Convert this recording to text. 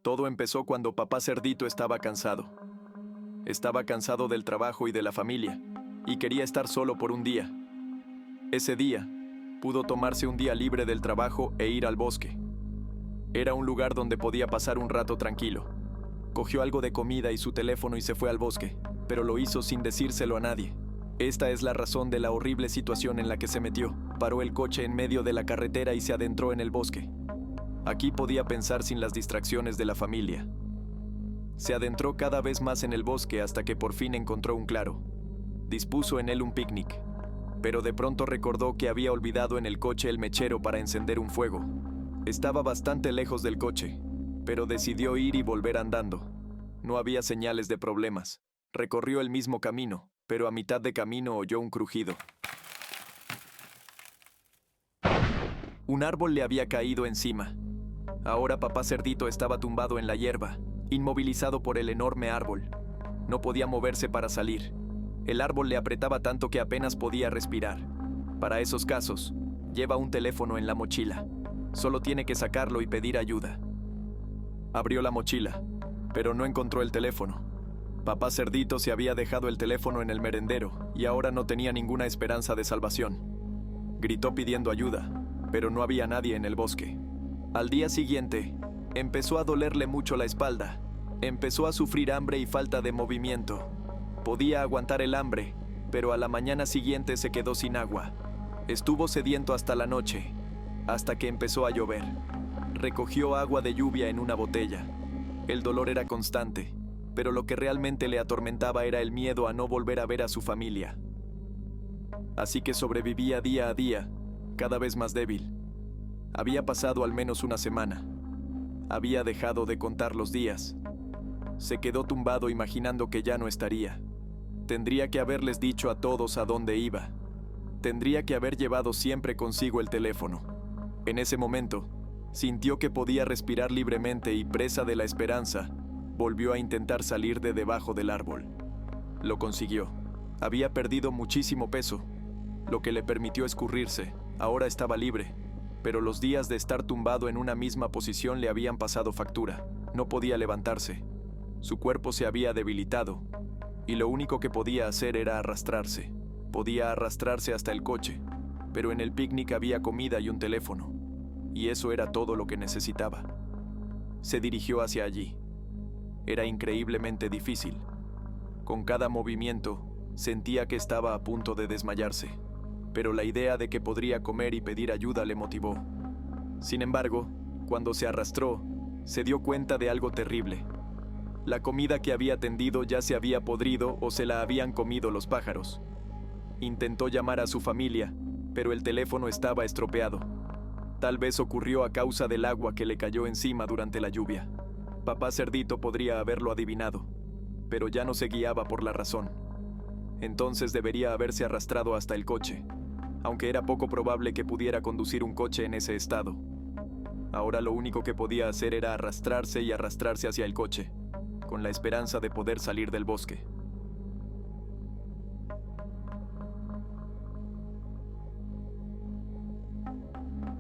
Todo empezó cuando papá Cerdito estaba cansado. Estaba cansado del trabajo y de la familia, y quería estar solo por un día. Ese día, pudo tomarse un día libre del trabajo e ir al bosque. Era un lugar donde podía pasar un rato tranquilo. Cogió algo de comida y su teléfono y se fue al bosque, pero lo hizo sin decírselo a nadie. Esta es la razón de la horrible situación en la que se metió. Paró el coche en medio de la carretera y se adentró en el bosque. Aquí podía pensar sin las distracciones de la familia. Se adentró cada vez más en el bosque hasta que por fin encontró un claro. Dispuso en él un picnic, pero de pronto recordó que había olvidado en el coche el mechero para encender un fuego. Estaba bastante lejos del coche, pero decidió ir y volver andando. No había señales de problemas. Recorrió el mismo camino, pero a mitad de camino oyó un crujido. Un árbol le había caído encima. Ahora papá Cerdito estaba tumbado en la hierba, inmovilizado por el enorme árbol. No podía moverse para salir. El árbol le apretaba tanto que apenas podía respirar. Para esos casos, lleva un teléfono en la mochila. Solo tiene que sacarlo y pedir ayuda. Abrió la mochila, pero no encontró el teléfono. Papá Cerdito se había dejado el teléfono en el merendero y ahora no tenía ninguna esperanza de salvación. Gritó pidiendo ayuda, pero no había nadie en el bosque. Al día siguiente, empezó a dolerle mucho la espalda. Empezó a sufrir hambre y falta de movimiento. Podía aguantar el hambre, pero a la mañana siguiente se quedó sin agua. Estuvo sediento hasta la noche, hasta que empezó a llover. Recogió agua de lluvia en una botella. El dolor era constante, pero lo que realmente le atormentaba era el miedo a no volver a ver a su familia. Así que sobrevivía día a día, cada vez más débil. Había pasado al menos una semana. Había dejado de contar los días. Se quedó tumbado imaginando que ya no estaría. Tendría que haberles dicho a todos a dónde iba. Tendría que haber llevado siempre consigo el teléfono. En ese momento, sintió que podía respirar libremente y, presa de la esperanza, volvió a intentar salir de debajo del árbol. Lo consiguió. Había perdido muchísimo peso, lo que le permitió escurrirse. Ahora estaba libre, pero los días de estar tumbado en una misma posición le habían pasado factura. No podía levantarse. Su cuerpo se había debilitado, y lo único que podía hacer era arrastrarse. Podía arrastrarse hasta el coche, pero en el picnic había comida y un teléfono, y eso era todo lo que necesitaba. Se dirigió hacia allí. Era increíblemente difícil. Con cada movimiento, sentía que estaba a punto de desmayarse, pero la idea de que podría comer y pedir ayuda le motivó. Sin embargo, cuando se arrastró, se dio cuenta de algo terrible. La comida que había tendido ya se había podrido o se la habían comido los pájaros. Intentó llamar a su familia, pero el teléfono estaba estropeado. Tal vez ocurrió a causa del agua que le cayó encima durante la lluvia. Papá Cerdito podría haberlo adivinado, pero ya no se guiaba por la razón. Entonces debería haberse arrastrado hasta el coche, aunque era poco probable que pudiera conducir un coche en ese estado. Ahora lo único que podía hacer era arrastrarse y arrastrarse hacia el coche, con la esperanza de poder salir del bosque.